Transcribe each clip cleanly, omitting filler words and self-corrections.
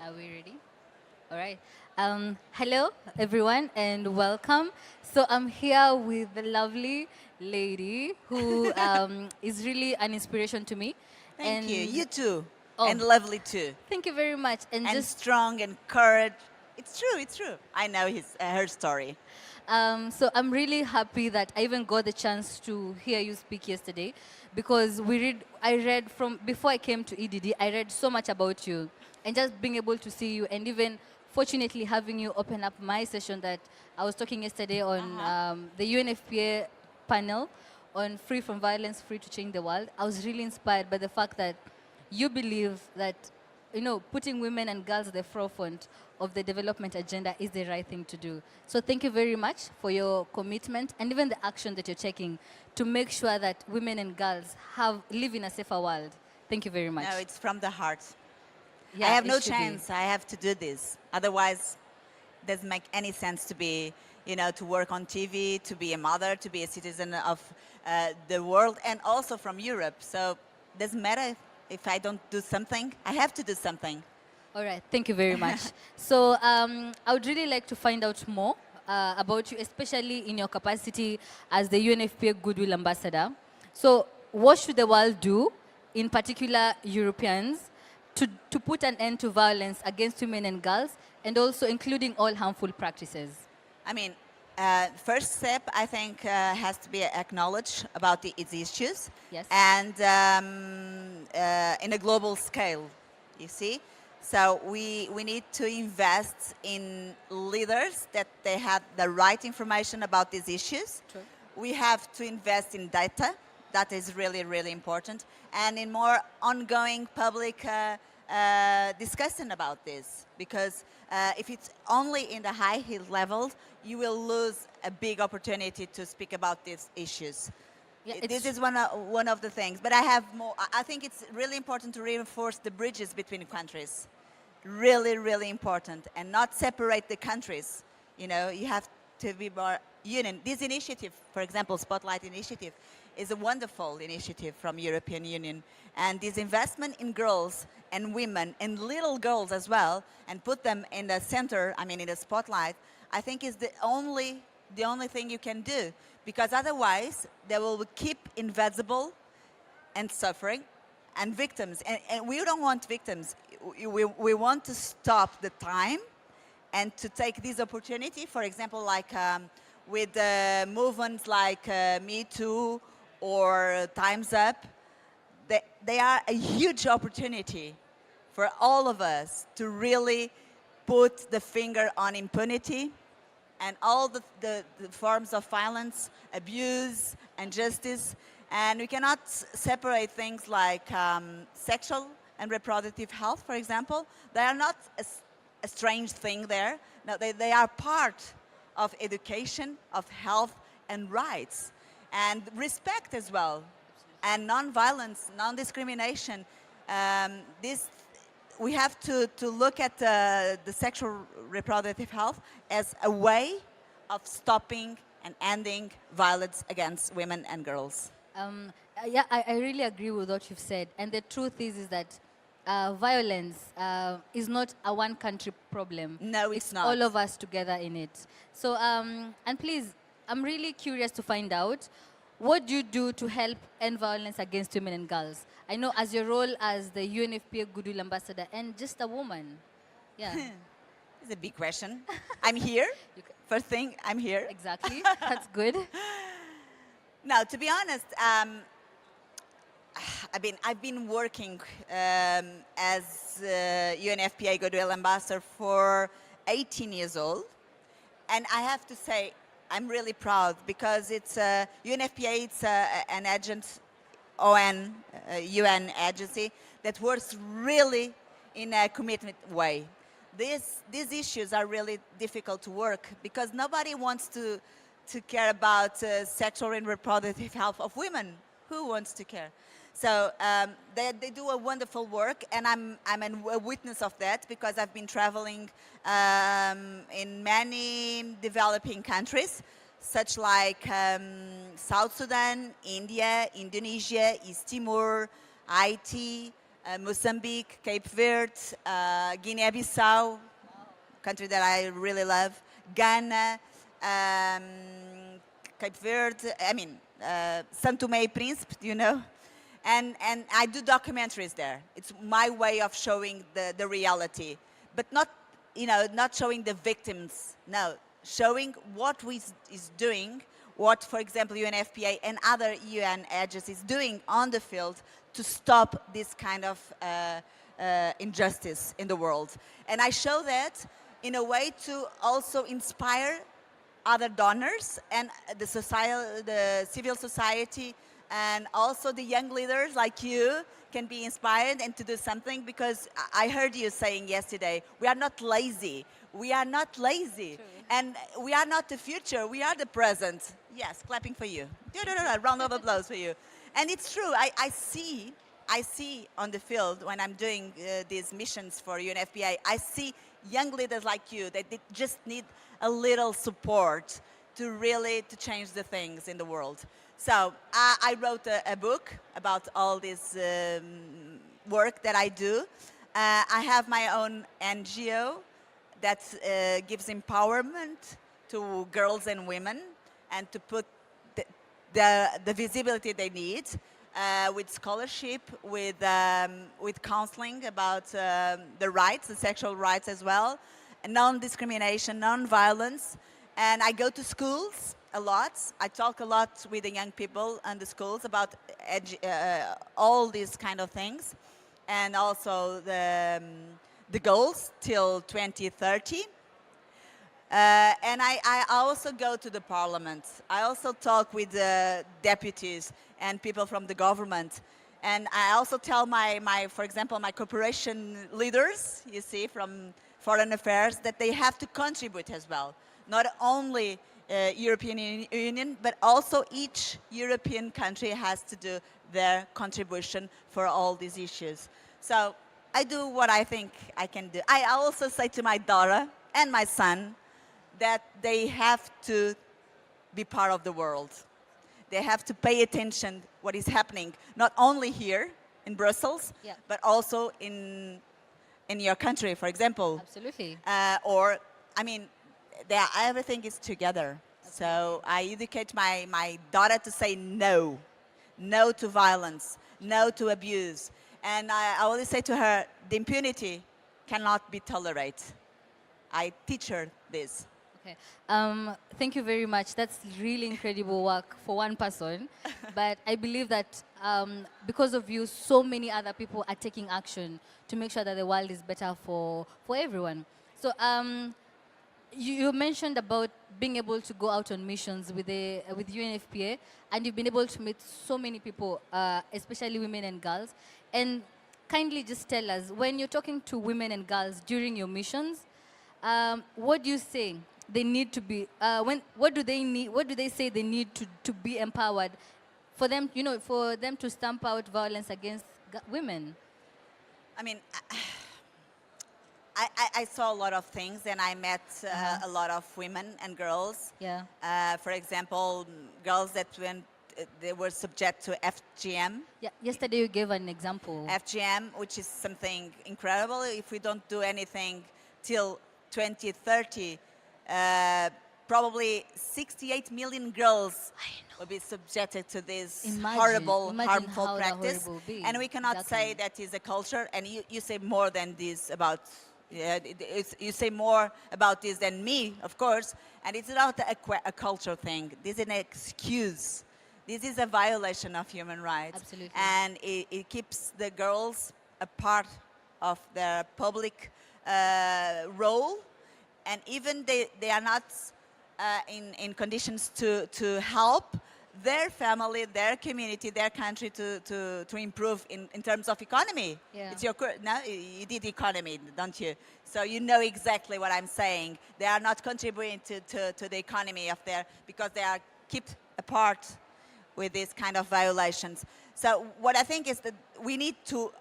Are we ready? All right. Hello, everyone, and welcome. So I'm here with the lovely lady who is really an inspiration to me. Thank you. And You too. oh, And lovely too. thank you very much. And And just strong and courage. It's true, it's true. I know her story. So I'm really happy that I even got the chance to hear you speak yesterday, because I read from before I came to EDD. I read so much about you, and just being able to see you, and even fortunately having you open up my session that I was talking yesterday on the UNFPA panel on free from violence, free to change the world. I was really inspired by the fact that you believe that putting women and girls at the forefront of the development agenda is the right thing to do. So thank you very much for your commitment and even the action that you're taking to make sure that women and girls live in a safer world. Thank you very much. No, it's from the heart. Yeah, I have it no should be. chance. I have to do this. Otherwise, it doesn't make any sense to be, to work on TV, to be a mother, to be a citizen of the world, and also from Europe. So it doesn't matter if I don't do something. I have to do something. All right, thank you very much. So I would really like to find out more about you, especially in your capacity as the UNFPA Goodwill Ambassador. So what should the world do, in particular Europeans, to put an end to violence against women and girls, and also including all harmful practices? I mean, first step, I think, has to be acknowledged about its issues. Yes. And in a global scale, you see. So we need to invest in leaders that they have the right information about these issues. True. We have to invest in data. That is really, really important. And in more ongoing public discussion about this. Because if it's only in the high heel levels, you will lose a big opportunity to speak about these issues. Yeah, This is one of the things. But I have more. I think it's really important to reinforce the bridges between countries. Really, really important. And not separate the countries. You have to be more union. This initiative, for example, Spotlight Initiative, is a wonderful initiative from European Union. And this investment in girls and women and little girls as well, and put them in the center, in the spotlight, I think is the only thing you can do. Because otherwise, they will keep invisible and suffering and victims. And we don't want victims. We want to stop the time and to take this opportunity, for example, like with movements like Me Too or Time's Up. They are a huge opportunity for all of us to really put the finger on impunity and all the forms of violence, abuse, and justice. And we cannot separate things like sexual and reproductive health, for example. They are not a strange thing there. No, they are part of education, of health, and rights. And respect as well. And non-violence, non-discrimination. We have to look at the sexual reproductive health as a way of stopping and ending violence against women and girls. Yeah, I really agree with what you've said. And the truth is that violence is not a one country problem. No, it's not. All of us together in it. So, and please, I'm really curious to find out, what do you do to help end violence against women and girls? I know as your role as the UNFPA Goodwill Ambassador and just a woman. Yeah. It's a big question. I'm here. First thing, I'm here. Exactly. That's good. Now, to be honest, I've been working as UNFPA Goodwill Ambassador for 18 years old. And I have to say, I'm really proud because it's UNFPA, it's an agent, UN agency that works really in a commitment way. These issues are really difficult to work because nobody wants to care about sexual and reproductive health of women. Who wants to care? So they do a wonderful work, and I'm a witness of that because I've been traveling in many developing countries, such like South Sudan, India, Indonesia, East Timor, Haiti, Mozambique, Cape Verde, Guinea-Bissau, country that I really love, Ghana, um, Cape Verde, I mean, São Tomé e Príncipe, you know? And I do documentaries there. It's my way of showing the reality, but not, you know, not showing the victims, no, showing what we is doing, what, for example, UNFPA and other UN agencies doing on the field to stop this kind of injustice in the world. And I show that in a way to also inspire other donors and the civil society, and also the young leaders like you can be inspired and to do something, because I heard you saying yesterday, we are not lazy. We are not lazy. True. And we are not the future, we are the present. Yes, clapping for you. Round of applause for you. And it's true, I see on the field when I'm doing these missions for UNFPA, I see young leaders like you that they just need a little support to really to change the things in the world. So I wrote a book about all this work that I do. I have my own NGO that gives empowerment to girls and women and to put the visibility they need with scholarship, with counseling about the rights, the sexual rights as well, and non-discrimination, non-violence. And I go to schools a lot. I talk a lot with the young people in the schools about all these kind of things, and also the goals till 2030. And I also go to the parliament. I also talk with the deputies and people from the government. And I also tell for example, my cooperation leaders, you see, from foreign affairs, that they have to contribute as well. Not only European Union, but also each European country has to do their contribution for all these issues. So I do what I think I can do. I also say to my daughter and my son that they have to be part of the world. They have to pay attention what is happening, not only here in Brussels, Yeah. but also in your country, for example. Absolutely. Or, I mean, everything is together. So I educate my daughter to say no. No to violence, no to abuse. And I always say to her, the impunity cannot be tolerated. I teach her this. Okay. Thank you very much. That's really incredible work for one person. But I believe that because of you, so many other people are taking action to make sure that the world is better for everyone. So you mentioned about being able to go out on missions with UNFPA, and you've been able to meet so many people, especially women and girls. And kindly just tell us, when you're talking to women and girls during your missions, what do you say they need to be? What do they need? What do they say they need to be empowered for them? You know, for them to stamp out violence against women. I mean, I saw a lot of things, and I met a lot of women and girls. Yeah. For example, girls that they were subject to FGM. Yeah. Yesterday you gave an example. FGM, which is something incredible. If we don't do anything till 2030, probably 68 million girls will be subjected to this harmful practice. And we cannot say that is a culture. And you say more than this about, you say more about this than me, of course. And it's not a cultural thing. This is an excuse. This is a violation of human rights. Absolutely. And it keeps the girls a part of their public role, and even they are not in conditions to help their family, their community, their country to improve in terms of economy. Yeah. It's you did economy, don't you? So you know exactly what I'm saying. They are not contributing to the economy of because they are kept apart with these kind of violations. So what I think is that we need to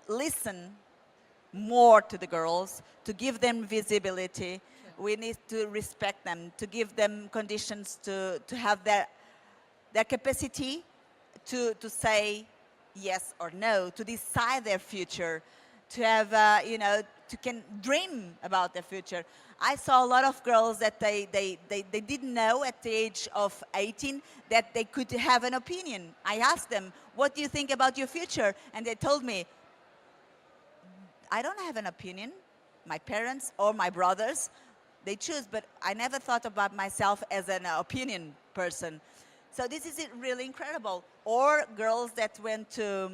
listen more to the girls, to give them visibility. Sure. We need to respect them, to give them conditions to have their capacity to say yes or no, to decide their future, to have, to can dream about their future. I saw a lot of girls that they didn't know at the age of 18 that they could have an opinion. I asked them, what do you think about your future? And they told me, I don't have an opinion. My parents or my brothers, they choose, but I never thought about myself as an opinion person. So this is really incredible. Or girls that went to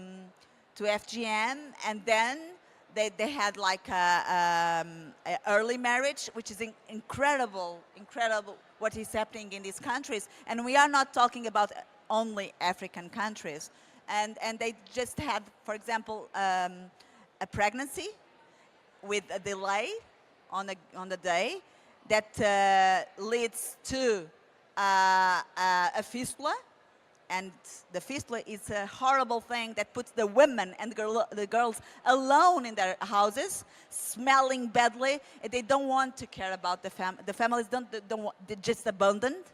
FGM and then they had like a early marriage, which is incredible what is happening in these countries. And we are not talking about only African countries. And they just had, for example, a pregnancy with a delay on the day that leads to a fistula. And the fistula is a horrible thing that puts the women and the girls alone in their houses, smelling badly. They don't want to care about the family. The families don't want, they just abandoned.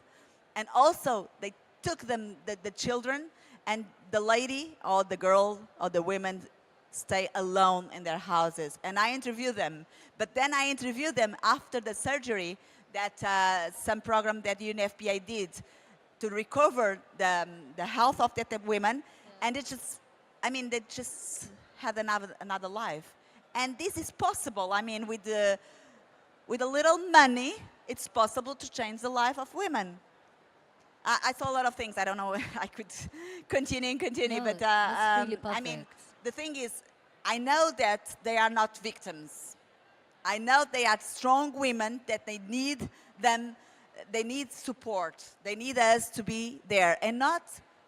And also, they took them, the children, and the lady or the girl or the women stay alone in their houses. And I interview them. But then I interview them after the surgery that some program that UNFPA did to recover the health of the women. Yeah. And it just, I mean, they just had another life. And this is possible. I mean, with a little money, it's possible to change the life of women. I saw a lot of things. I don't know if I could continue, No, but that's really I mean, perfect. the thing is, I know that they are not victims. I know they are strong women, that they need them, they need support. They need us to be there and not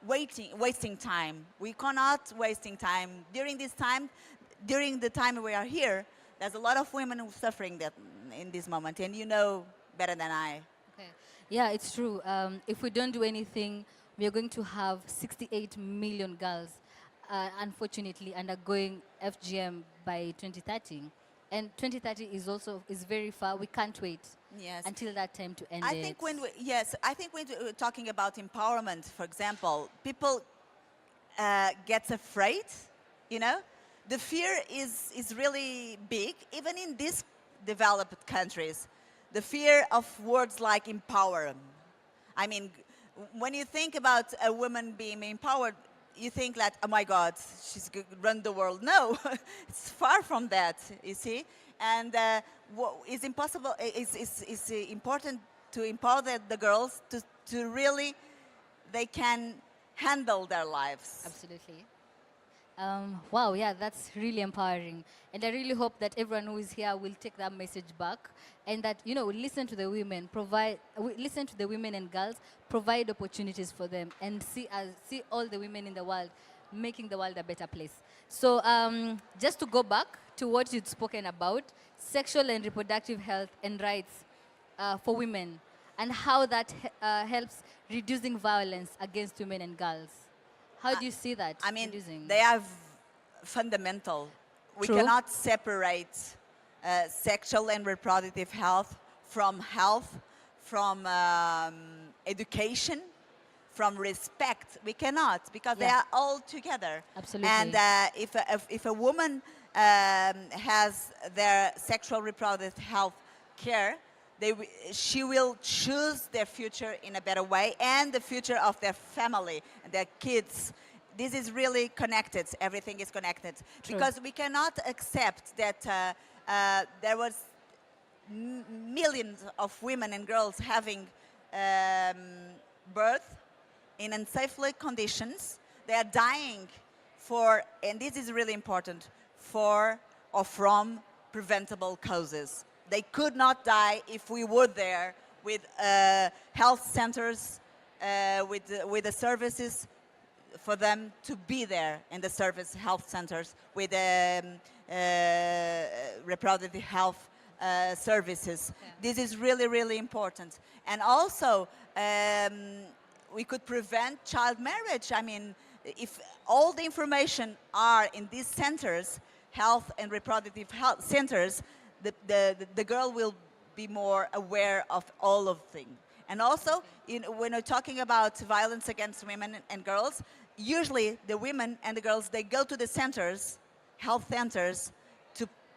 wasting time. We cannot wasting time. During the time we are here, there's a lot of women who are suffering that in this moment, and you know better than I. Okay. Yeah, it's true. If we don't do anything, we are going to have 68 million girls, unfortunately, undergoing FGM by 2030. And 2030 is very far. We can't wait until that time to end I it. think I think when we're talking about empowerment, for example, people get afraid, you know? The fear is really big, even in these developed countries. The fear of words like empower. I mean, when you think about a woman being empowered, you think that, oh my God, she's going to run the world. No, it's far from that, you see. And what is impossible, is important to empower the girls to really, they can handle their lives. Absolutely. Wow, yeah, that's really empowering. And I really hope that everyone who is here will take that message back and that, listen to the women, listen to the women and girls, provide opportunities for them and see all the women in the world making the world a better place. So just to go back to what you'd spoken about, sexual and reproductive health and rights for women and how that helps reducing violence against women and girls. How do you see that? I mean, reducing? they are fundamental. We True. cannot separate sexual and reproductive health, from education, from respect. We cannot, because they are all together. Absolutely. And if a woman has their sexual reproductive health care, she will choose their future in a better way, and the future of their family, their kids. This is really connected. Everything is connected. True. Because we cannot accept that there was millions of women and girls having birth in unsafe conditions. They are dying and this is really important, for or from preventable causes. They could not die if we were there with health centers, with the services for them to be there in the health centers, with reproductive health services. Yeah. This is really, really important. And also, we could prevent child marriage. I mean, if all the information are in these centers, health and reproductive health centers, the girl will be more aware of all of things. And also, when we're talking about violence against women and girls, usually the women and the girls, they go to the centers, health centers,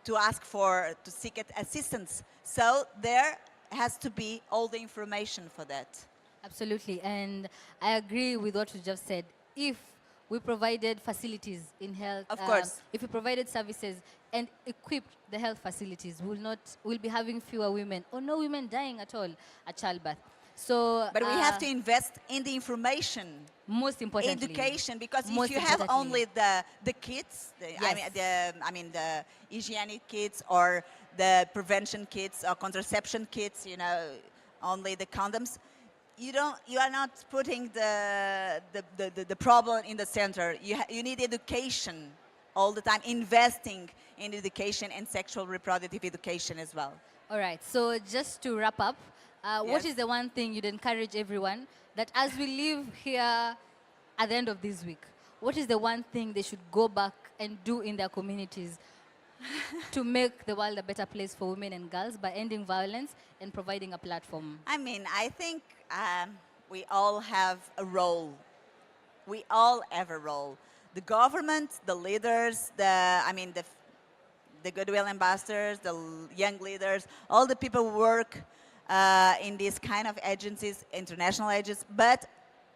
to ask for, to seek assistance. So there has to be all the information for that. Absolutely, and I agree with what you just said. If we provided facilities in health, Of course. if we provided services and equipped the health facilities, we'll be having fewer women or no women dying at all at childbirth. So, But we have to invest in the information, most importantly, education, because most if you have importantly. only the kits, Yes. the hygienic kits or the prevention kits or contraception kits, you know, only the condoms, you are not putting the problem in the center. You need education all the time, investing in education and sexual reproductive education as well. All right, so just to wrap up, what Yes. is the one thing you'd encourage everyone that as we leave here at the end of this week, what is the one thing they should go back and do in their communities to make the world a better place for women and girls by ending violence and providing a platform? I mean, I think we all have a role. We all have a role. The government, the leaders, the Goodwill ambassadors, the young leaders, all the people who work in these kind of agencies, international agencies, but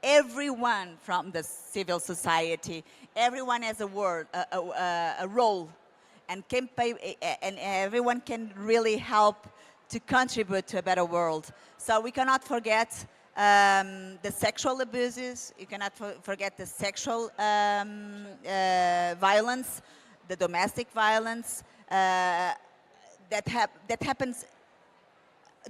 everyone from the civil society, everyone has a role, and everyone can really help to contribute to a better world. So we cannot forget the sexual abuses, you cannot forget the sexual violence, the domestic violence that happens,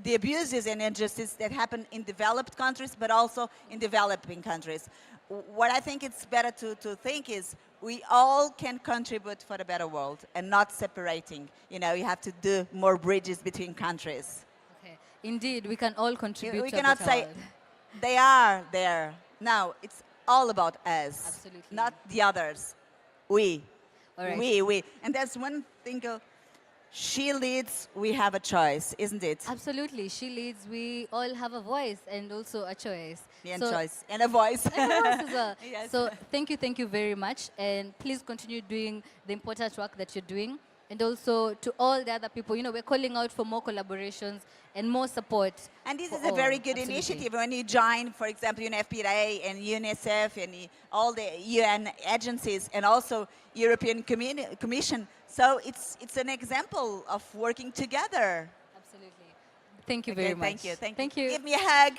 the abuses and injustices that happen in developed countries, but also in developing countries. What I think it's better to think is we all can contribute for a better world and not separating. You know, you have to do more bridges between countries. Okay. Indeed, we can all contribute We to a cannot better say world. they are there. No, it's all about us, Absolutely. not the others. We. All right. We. And that's one thing. She leads, we have a choice, isn't it? Absolutely. She leads. We all have a voice and also a choice. And So- choice. And a voice. And a voice as well. Yes. So thank you very much. And please continue doing the important work that you're doing. And also to all the other people, you know, we're calling out for more collaborations and more support. And this for is a all. very good Absolutely. initiative when you join, for example, UNFPA and UNICEF and all the UN agencies and also European Commission. So it's an example of working together. Absolutely. Thank you Okay, very much. Thank you. Thank you. Give me a hug.